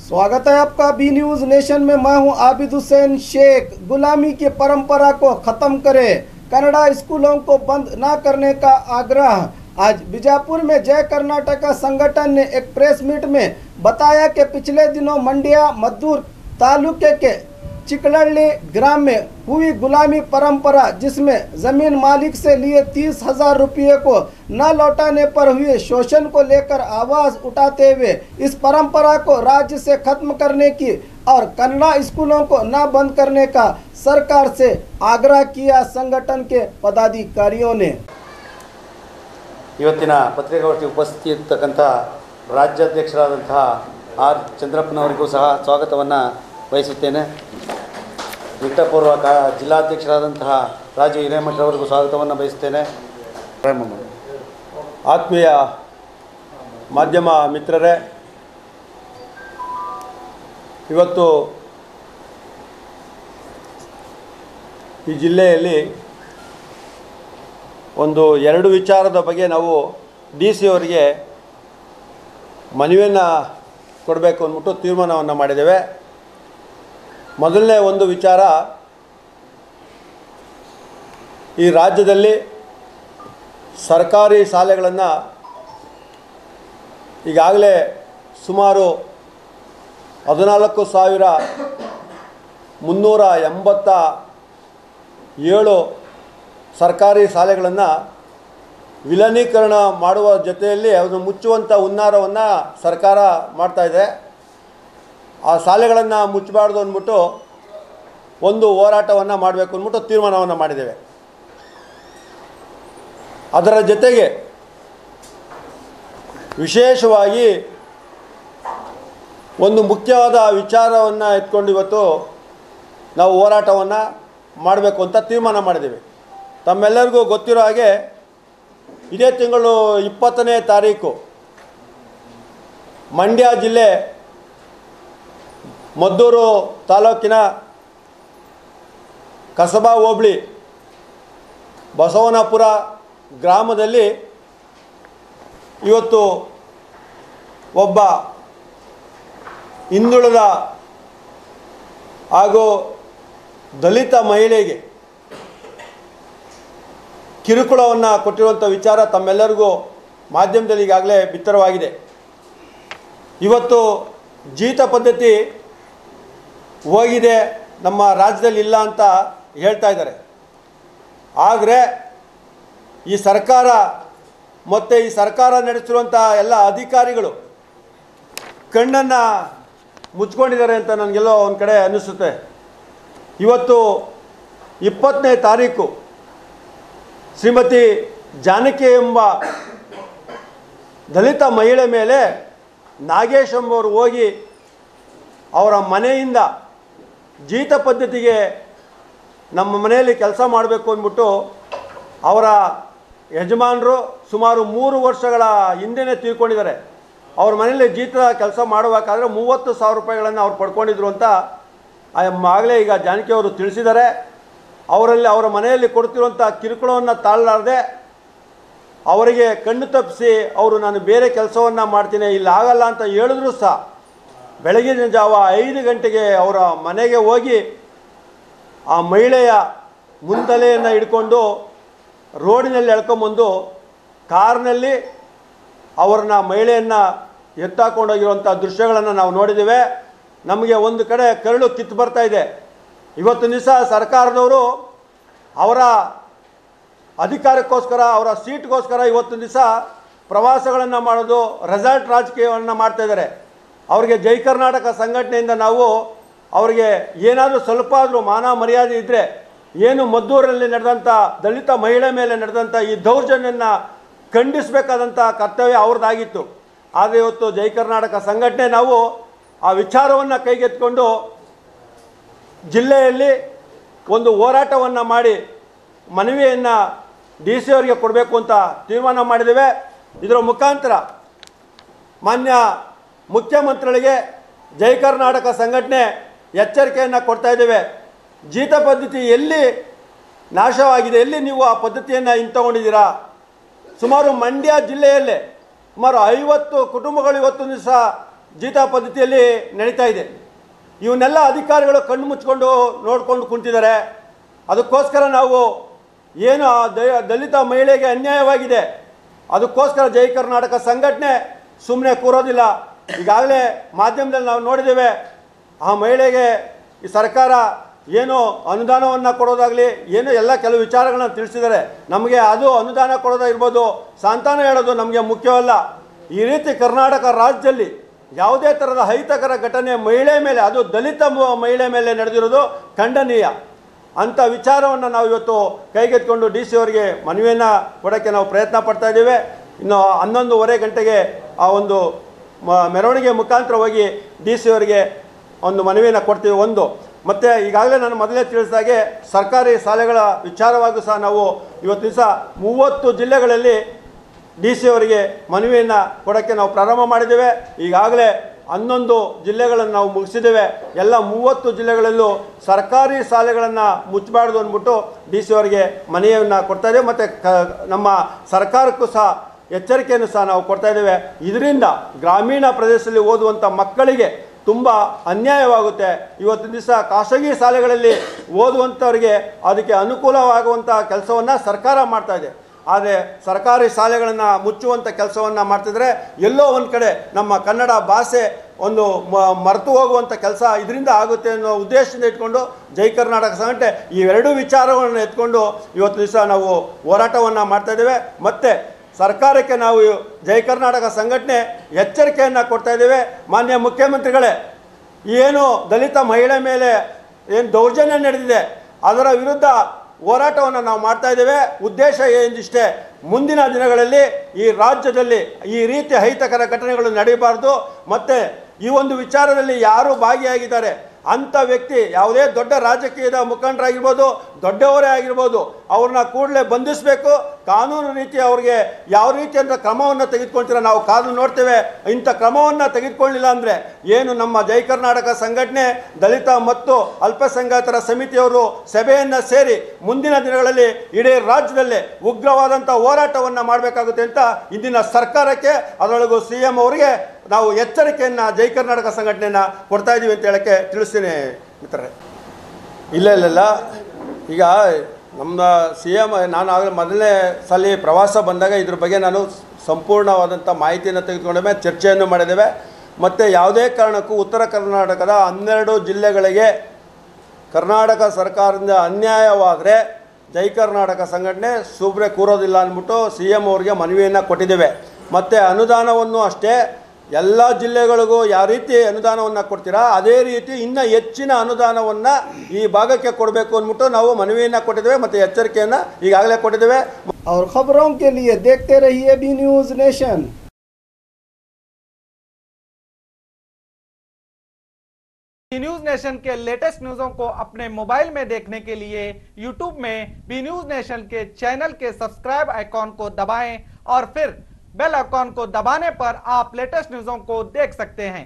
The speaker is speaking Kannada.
स्वागत है आपका बी न्यूज नेशन में। मैं हूं आबिद हुसैन शेख। गुलामी की परंपरा को खत्म करें, कन्नड़ा स्कूलों को बंद न करने का आग्रह। आज बीजापुर में जय कर्नाटका संगठन ने एक प्रेस मीट में बताया कि पिछले दिनों मंडिया मद्दूर तालुके के चिकलहल्ली ग्राम में हुई गुलामी परंपरा, जिसमें जमीन मालिक से लिए 30,000 रुपये को न लौटाने पर हुए शोषण को लेकर आवाज उठाते हुए इस परंपरा को राज्य से खत्म करने की और कन्नड़ा स्कूलों को न बंद करने का सरकार से आग्रह किया। संगठन के पदाधिकारियों ने ಇವತ್ತಿನ ಪತ್ರಿಕಾಗೋಷ್ಠಿ ಉಪಸ್ಥಿತಿಯಿರತಕ್ಕಂಥ ರಾಜ್ಯಾಧ್ಯಕ್ಷರಾದಂತಹ ಆರ್ ಚಂದ್ರಪ್ಪನವರಿಗೂ ಸಹ ಸ್ವಾಗತವನ್ನು ಬಯಸುತ್ತೇನೆ. ನಿಕಟಪೂರ್ವಕ ಜಿಲ್ಲಾಧ್ಯಕ್ಷರಾದಂತಹ ರಾಜು ಹಿರೇಮಠರವರಿಗೂ ಸ್ವಾಗತವನ್ನು ಬಯಸುತ್ತೇನೆ. ಆತ್ಮೀಯ ಮಾಧ್ಯಮ ಮಿತ್ರರೇ, ಇವತ್ತು ಈ ಜಿಲ್ಲೆಯಲ್ಲಿ ಒಂದು ಎರಡು ವಿಚಾರದ ಬಗ್ಗೆ ನಾವು ಡಿ ಸಿ ಅವರಿಗೆ ಮನವಿಯನ್ನು ಕೊಡಬೇಕು ಅಂದ್ಬಿಟ್ಟು ತೀರ್ಮಾನವನ್ನು ಮಾಡಿದ್ದೇವೆ. ಮೊದಲನೇ ಒಂದು ವಿಚಾರ, ಈ ರಾಜ್ಯದಲ್ಲಿ ಸರ್ಕಾರಿ ಶಾಲೆಗಳನ್ನು ಈಗಾಗಲೇ ಸುಮಾರು 14,387 ಸರ್ಕಾರಿ ಶಾಲೆಗಳನ್ನು ವಿಲನೀಕರಣ ಮಾಡುವ ಜೊತೆಯಲ್ಲಿ ಅದನ್ನು ಮುಚ್ಚುವಂಥ ಹುನ್ನಾರವನ್ನು ಸರ್ಕಾರ ಮಾಡ್ತಾಯಿದೆ. ಆ ಶಾಲೆಗಳನ್ನು ಮುಚ್ಚಬಾರ್ದು ಅಂದ್ಬಿಟ್ಟು ಒಂದು ಹೋರಾಟವನ್ನು ಮಾಡಬೇಕು ಅಂದ್ಬಿಟ್ಟು ತೀರ್ಮಾನವನ್ನು ಮಾಡಿದ್ದೇವೆ. ಅದರ ಜೊತೆಗೆ ವಿಶೇಷವಾಗಿ ಒಂದು ಮುಖ್ಯವಾದ ವಿಚಾರವನ್ನು ಎತ್ಕೊಂಡು ಇವತ್ತು ನಾವು ಹೋರಾಟವನ್ನು ಮಾಡಬೇಕು ಅಂತ ತೀರ್ಮಾನ ಮಾಡಿದ್ದೇವೆ. ತಮ್ಮೆಲ್ಲರಿಗೂ ಗೊತ್ತಿರೋ ಹಾಗೆ ಇದೇ ತಿಂಗಳು 20ನೇ ತಾರೀಕು ಮಂಡ್ಯ ಜಿಲ್ಲೆ ಮದ್ದೂರು ತಾಲೂಕಿನ ಕಸಬಾ ಹೋಬಳಿ ಬಸವನಪುರ ಗ್ರಾಮದಲ್ಲಿ ಇವತ್ತು ಒಬ್ಬ ಹಿಂದುಳಿದ ಹಾಗೂ ದಲಿತ ಮಹಿಳೆಗೆ ಕಿರುಕುಳವನ್ನು ಕೊಟ್ಟಿರುವಂಥ ವಿಚಾರ ತಮ್ಮೆಲ್ಲರಿಗೂ ಮಾಧ್ಯಮದಲ್ಲಿ ಈಗಾಗಲೇ ಬಿತ್ತರವಾಗಿದೆ. ಇವತ್ತು ಜೀತ ಪದ್ಧತಿ ಹೋಗಿದೆ, ನಮ್ಮ ರಾಜ್ಯದಲ್ಲಿ ಇಲ್ಲ ಅಂತ ಹೇಳ್ತಾ ಇದ್ದಾರೆ. ಆದರೆ ಈ ಸರ್ಕಾರ ಮತ್ತು ಈ ಸರ್ಕಾರ ನಡೆಸಿರುವಂಥ ಎಲ್ಲ ಅಧಿಕಾರಿಗಳು ಕಣ್ಣನ್ನು ಮುಚ್ಕೊಂಡಿದ್ದಾರೆ ಅಂತ ನನಗೆಲ್ಲೋ ಒಂದು ಕಡೆ ಅನ್ನಿಸುತ್ತೆ. ಇವತ್ತು 20ನೇ ತಾರೀಕು ಶ್ರೀಮತಿ ಜಾನಕಿ ಎಂಬ ದಲಿತ ಮಹಿಳೆ ಮೇಲೆ ನಾಗೇಶ್ ಎಂಬವರು ಹೋಗಿ ಅವರ ಮನೆಯಿಂದ ಜೀತ ಪದ್ಧತಿಗೆ ನಮ್ಮ ಮನೆಯಲ್ಲಿ ಕೆಲಸ ಮಾಡಬೇಕು ಅಂದ್ಬಿಟ್ಟು ಅವರ ಯಜಮಾನರು ಸುಮಾರು 3 ವರ್ಷಗಳ ಹಿಂದೆಯೇ ತೀರ್ಕೊಂಡಿದ್ದಾರೆ. ಅವ್ರ ಮನೆಯಲ್ಲಿ ಜೀತ ಕೆಲಸ ಮಾಡಬೇಕಾದ್ರೆ 30,000 ರೂಪಾಯಿಗಳನ್ನು ಅವ್ರು ಪಡ್ಕೊಂಡಿದ್ರು ಅಂತ ಆಗಲೇ ಈಗ ಜಾನಕಿ ಅವರು ತಿಳಿಸಿದ್ದಾರೆ. ಅವರ ಮನೆಯಲ್ಲಿ ಕೊಡ್ತಿರುವಂಥ ಕಿರುಕುಳವನ್ನು ತಾಳಲಾರದೆ ಅವರಿಗೆ ಕಣ್ಣು ತಪ್ಪಿಸಿ ಅವರು ನಾನು ಬೇರೆ ಕೆಲಸವನ್ನು ಮಾಡ್ತೀನಿ, ಇಲ್ಲಿ ಆಗಲ್ಲ ಅಂತ ಹೇಳಿದ್ರು ಸಹ ಬೆಳಗಿನ ಜಾವ 5 ಗಂಟೆಗೆ ಅವರ ಮನೆಗೆ ಹೋಗಿ ಆ ಮಹಿಳೆಯ ಮುಂತಲೆಯನ್ನು ಹಿಡ್ಕೊಂಡು ರೋಡಿನಲ್ಲಿ ಎಳ್ಕೊಂಬಂದು ಕಾರ್ನಲ್ಲಿ ಅವ್ರನ್ನ ಮಹಿಳೆಯನ್ನು ಎತ್ತಾಕೊಂಡೋಗಿರುವಂಥ ದೃಶ್ಯಗಳನ್ನು ನಾವು ನೋಡಿದ್ದೇವೆ. ನಮಗೆ ಒಂದು ಕಡೆ ಕರಳು ಕಿತ್ತು ಬರ್ತಾ ಇದೆ. ಇವತ್ತು ದಿವಸ ಸರ್ಕಾರದವರು ಅವರ ಅಧಿಕಾರಕ್ಕೋಸ್ಕರ, ಅವರ ಸೀಟ್ಗೋಸ್ಕರ ಇವತ್ತು ದಿವಸ ಪ್ರವಾಸಗಳನ್ನು ಮಾಡೋದು, ರೆಸಾರ್ಟ್ ರಾಜಕೀಯವನ್ನು ಮಾಡ್ತಾಯಿದ್ದಾರೆ. ಅವರಿಗೆ ಜೈ ಕರ್ನಾಟಕ ಸಂಘಟನೆಯಿಂದ ನಾವು ಅವರಿಗೆ ಏನಾದರೂ ಸ್ವಲ್ಪ ಆದರೂ ಮಾನ ಮರ್ಯಾದೆ ಇದ್ದರೆ, ಏನು ಮದ್ದೂರಲ್ಲಿ ನಡೆದಂಥ ದಲಿತ ಮಹಿಳೆ ಮೇಲೆ ನಡೆದಂಥ ಈ ದೌರ್ಜನ್ಯವನ್ನು ಖಂಡಿಸಬೇಕಾದಂಥ ಕರ್ತವ್ಯ ಅವ್ರದ್ದಾಗಿತ್ತು. ಆದರೆ ಇವತ್ತು ಜೈ ಕರ್ನಾಟಕ ಸಂಘಟನೆ ನಾವು ಆ ವಿಚಾರವನ್ನು ಕೈಗೆತ್ತಿಕೊಂಡು ಜಿಲ್ಲೆಯಲ್ಲಿ ಒಂದು ಹೋರಾಟವನ್ನು ಮಾಡಿ ಮನವಿಯನ್ನು ಡಿ ಸಿ ಅವರಿಗೆ ಕೊಡಬೇಕು ಅಂತ ತೀರ್ಮಾನ ಮಾಡಿದ್ದೇವೆ. ಇದರ ಮುಖಾಂತರ ಮಾನ್ಯ ಮುಖ್ಯಮಂತ್ರಿಗಳಿಗೆ ಜೈ ಕರ್ನಾಟಕ ಸಂಘಟನೆ ಎಚ್ಚರಿಕೆಯನ್ನು ಕೊಡ್ತಾ ಇದ್ದೇವೆ. ಜೀತ ಪದ್ಧತಿ ಎಲ್ಲಿ ನಾಶವಾಗಿದೆ, ಎಲ್ಲಿ ನೀವು ಆ ಪದ್ಧತಿಯನ್ನು ಹಿಂತಗೊಂಡಿದ್ದೀರಾ? ಸುಮಾರು ಮಂಡ್ಯ ಜಿಲ್ಲೆಯಲ್ಲೇ ಸುಮಾರು 50 ಕುಟುಂಬಗಳು ಇವತ್ತು ದಿವಸ ಜೀತ ಪದ್ಧತಿಯಲ್ಲಿ ನಡೀತಾ ಇದೆ. ಇವನ್ನೆಲ್ಲ ಅಧಿಕಾರಿಗಳು ಕಣ್ಣು ಮುಚ್ಕೊಂಡು ನೋಡ್ಕೊಂಡು ಕುಂತಿದ್ದಾರೆ. ಅದಕ್ಕೋಸ್ಕರ ನಾವು ಏನು ಆ ದಲಿತ ಮಹಿಳೆಗೆ ಅನ್ಯಾಯವಾಗಿದೆ, ಅದಕ್ಕೋಸ್ಕರ ಜೈ ಕರ್ನಾಟಕ ಸಂಘಟನೆ ಸುಮ್ಮನೆ ಕೂರೋದಿಲ್ಲ. ಈಗಾಗಲೇ ಮಾಧ್ಯಮದಲ್ಲಿ ನಾವು ನೋಡಿದ್ದೇವೆ, ಆ ಮಹಿಳೆಗೆ ಈ ಸರ್ಕಾರ ಏನು ಅನುದಾನವನ್ನು ಕೊಡೋದಾಗಲಿ ಏನು ಎಲ್ಲ ಕೆಲವು ವಿಚಾರಗಳನ್ನ ತಿಳಿಸಿದ್ದಾರೆ. ನಮಗೆ ಅದು ಅನುದಾನ ಕೊಡೋದಾಗಿರ್ಬೋದು, ಸಂತಾನ ಹೇಳೋದು ನಮಗೆ ಮುಖ್ಯವಲ್ಲ. ಈ ರೀತಿ ಕರ್ನಾಟಕ ರಾಜ್ಯದಲ್ಲಿ ಯಾವುದೇ ಥರದ ಅಹಿತಕರ ಘಟನೆ ಮಹಿಳೆ ಮೇಲೆ, ಅದು ದಲಿತ ಮಹಿಳೆ ಮೇಲೆ ನಡೆದಿರೋದು ಖಂಡನೀಯ. ಅಂಥ ವಿಚಾರವನ್ನು ನಾವು ಇವತ್ತು ಕೈಗೆತ್ತಿಕೊಂಡು ಡಿ ಸಿ ಅವರಿಗೆ ಮನವಿಯನ್ನು ಕೊಡೋಕ್ಕೆ ನಾವು ಪ್ರಯತ್ನ ಪಡ್ತಾ ಇದ್ದೇವೆ. ಇನ್ನು 11:30 ಗಂಟೆಗೆ ಆ ಒಂದು ಮೆರವಣಿಗೆ ಮುಖಾಂತರ ಹೋಗಿ ಡಿ ಸಿ ಅವರಿಗೆ ಒಂದು ಮನವಿಯನ್ನು ಕೊಡ್ತೀವಿ. ಮತ್ತು ಈಗಾಗಲೇ ನಾನು ಮೊದಲೇ ತಿಳಿಸಿದಾಗೆ ಸರ್ಕಾರಿ ಶಾಲೆಗಳ ವಿಚಾರವಾಗೂ ಸಹ ನಾವು ಇವತ್ತು ದಿವಸ 30 ಜಿಲ್ಲೆಗಳಲ್ಲಿ ಡಿ ಸಿ ಅವರಿಗೆ ಮನವಿಯನ್ನು ಕೊಡೋಕ್ಕೆ ನಾವು ಪ್ರಾರಂಭ ಮಾಡಿದ್ದೇವೆ. ಈಗಾಗಲೇ 11 ಜಿಲ್ಲೆಗಳನ್ನು ನಾವು ಮುಗಿಸಿದ್ದೇವೆ. ಎಲ್ಲ 30 ಜಿಲ್ಲೆಗಳಲ್ಲೂ ಸರ್ಕಾರಿ ಶಾಲೆಗಳನ್ನು ಮುಚ್ಚಬಾರ್ದು ಅಂದ್ಬಿಟ್ಟು ಡಿ ಸಿ ಅವರಿಗೆ ಮನವಿಯನ್ನು ಕೊಡ್ತಾ ಇದ್ದೇವೆ. ಮತ್ತು ನಮ್ಮ ಸರ್ಕಾರಕ್ಕೂ ಸಹ ಎಚ್ಚರಿಕೆಯನ್ನು ಸಹ ನಾವು ಕೊಡ್ತಾ ಇದ್ದೇವೆ. ಇದರಿಂದ ಗ್ರಾಮೀಣ ಪ್ರದೇಶದಲ್ಲಿ ಓದುವಂಥ ಮಕ್ಕಳಿಗೆ ತುಂಬ ಅನ್ಯಾಯವಾಗುತ್ತೆ. ಇವತ್ತಿನ ದಿವಸ ಖಾಸಗಿ ಶಾಲೆಗಳಲ್ಲಿ ಓದುವಂಥವ್ರಿಗೆ ಅದಕ್ಕೆ ಅನುಕೂಲವಾಗುವಂಥ ಕೆಲಸವನ್ನು ಸರ್ಕಾರ ಮಾಡ್ತಾ ಇದೆ. ಆದರೆ ಸರ್ಕಾರಿ ಶಾಲೆಗಳನ್ನು ಮುಚ್ಚುವಂಥ ಕೆಲಸವನ್ನು ಮಾಡ್ತಿದ್ರೆ ಎಲ್ಲೋ ಒಂದು ಕಡೆ ನಮ್ಮ ಕನ್ನಡ ಭಾಷೆ ಒಂದು ಮರೆತು ಹೋಗುವಂಥ ಕೆಲಸ ಇದರಿಂದ ಆಗುತ್ತೆ ಅನ್ನೋ ಉದ್ದೇಶದಿಂದ ಇಟ್ಕೊಂಡು ಜೈ ಕರ್ನಾಟಕ ಸಂಘಟನೆ ಈ ಎರಡೂ ವಿಚಾರಗಳನ್ನು ಎತ್ಕೊಂಡು ಇವತ್ತು ದಿವಸ ನಾವು ಹೋರಾಟವನ್ನು ಮಾಡ್ತಾಯಿದ್ದೇವೆ. ಮತ್ತು ಸರ್ಕಾರಕ್ಕೆ ನಾವು ಜೈ ಕರ್ನಾಟಕ ಸಂಘಟನೆ ಎಚ್ಚರಿಕೆಯನ್ನು ಕೊಡ್ತಾ ಇದ್ದೇವೆ. ಮಾನ್ಯ ಮುಖ್ಯಮಂತ್ರಿಗಳೇ, ಏನು ದಲಿತ ಮಹಿಳೆ ಮೇಲೆ ಏನು ದೌರ್ಜನ್ಯ ನಡೆದಿದೆ ಅದರ ವಿರುದ್ಧ ಹೋರಾಟವನ್ನು ನಾವು ಮಾಡ್ತಾ ಇದ್ದೇವೆ. ಉದ್ದೇಶ ಏನಿಷ್ಟೇ, ಮುಂದಿನ ದಿನಗಳಲ್ಲಿ ಈ ರಾಜ್ಯದಲ್ಲಿ ಈ ರೀತಿ ಅಹಿತಕರ ಘಟನೆಗಳು ನಡೆಯಬಾರ್ದು. ಮತ್ತು ಈ ಒಂದು ವಿಚಾರದಲ್ಲಿ ಯಾರು ಭಾಗಿಯಾಗಿದ್ದಾರೆ ಅಂಥ ವ್ಯಕ್ತಿ ಯಾವುದೇ ದೊಡ್ಡ ರಾಜಕೀಯದ ಮುಖಂಡರಾಗಿರ್ಬೋದು, ದೊಡ್ಡವರೇ ಆಗಿರ್ಬೋದು, ಅವ್ರನ್ನ ಕೂಡಲೇ ಬಂಧಿಸಬೇಕು. ಕಾನೂನು ರೀತಿ ಅವ್ರಿಗೆ ಯಾವ ರೀತಿಯಂಥ ಕ್ರಮವನ್ನು ತೆಗೆದುಕೊಳ್ತೀರ ನಾವು ಕಾದು ನೋಡ್ತೇವೆ. ಇಂಥ ಕ್ರಮವನ್ನು ತೆಗೆದುಕೊಳ್ಳಿಲ್ಲ ಅಂದರೆ ಏನು ನಮ್ಮ ಜೈ ಕರ್ನಾಟಕ ಸಂಘಟನೆ ದಲಿತ ಮತ್ತು ಅಲ್ಪಸಂಖ್ಯಾತರ ಸಮಿತಿಯವರು ಸಭೆಯನ್ನು ಸೇರಿ ಮುಂದಿನ ದಿನಗಳಲ್ಲಿ ಇಡೀ ರಾಜ್ಯದಲ್ಲೇ ಉಗ್ರವಾದಂಥ ಹೋರಾಟವನ್ನು ಮಾಡಬೇಕಾಗುತ್ತೆ ಅಂತ ಇಂದಿನ ಸರ್ಕಾರಕ್ಕೆ, ಅದರೊಳಗೂ CM ಅವರಿಗೆ ನಾವು ಎಚ್ಚರಿಕೆಯನ್ನು ಜೈ ಕರ್ನಾಟಕ ಸಂಘಟನೆಯನ್ನು ಕೊಡ್ತಾ ಇದ್ದೀವಿ ಅಂತ ಹೇಳೋಕ್ಕೆ ತಿಳಿಸ್ತೀನಿ ಮಿತ್ರರೇ. ಇಲ್ಲ ಈಗ ನಮ್ಮ CM ನಾನು ಆಗಲೇ ಮೊದಲನೇ ಸಲ ಪ್ರವಾಸ ಬಂದಾಗ ಇದ್ರ ಬಗ್ಗೆ ನಾನು ಸಂಪೂರ್ಣವಾದಂಥ ಮಾಹಿತಿಯನ್ನು ತೆಗೆದುಕೊಂಡ ಚರ್ಚೆಯನ್ನು ಮಾಡಿದ್ದೇವೆ. ಮತ್ತು ಯಾವುದೇ ಕಾರಣಕ್ಕೂ ಉತ್ತರ ಕರ್ನಾಟಕದ 12 ಜಿಲ್ಲೆಗಳಿಗೆ ಕರ್ನಾಟಕ ಸರ್ಕಾರದಿಂದ ಅನ್ಯಾಯವಾದರೆ ಜೈ ಕರ್ನಾಟಕ ಸಂಘಟನೆ ಸುಮ್ಮನೆ ಕೂರೋದಿಲ್ಲ ಅಂದ್ಬಿಟ್ಟು CM ಅವರಿಗೆ ಮನವಿಯನ್ನು ಕೊಟ್ಟಿದ್ದೇವೆ. ಮತ್ತು ಅನುದಾನವನ್ನು ಅಷ್ಟೇ ಎಲ್ಲ ಜಿಲ್ಲೆಗಳಿಗೂ ಯಾವ ರೀತಿ ಅನುದಾನವನ್ನು ಕೊಡ್ತೀರಾ ಅದೇ ರೀತಿ ಇನ್ನೂ ಹೆಚ್ಚಿನ ಅನುದಾನವನ್ನು ಈ ಭಾಗಕ್ಕೆ ಕೊಡಬೇಕು ಅಂದ್ಬಿಟ್ಟು ನಾವು ಮನವಿಯನ್ನು ಕೊಟ್ಟಿದ್ದೇವೆ ಮತ್ತು ಎಚ್ಚರಿಕೆಯನ್ನು ಈಗಾಗಲೇ ಕೊಟ್ಟಿದ್ದೇವೆ. और खबरों के लिए देखते रहिए B news nation. B news nation के लेटेस्ट न्यूज़ों को अपने मोबाइल में देखने के लिए यूट्यूब में बी न्यूज़ नेशन के चैनल के सब्सक्राइब आइकॉन को दबाएं और फिर बेल आइकॉन को दबाने पर आप लेटेस्ट न्यूज़ों को देख सकते हैं।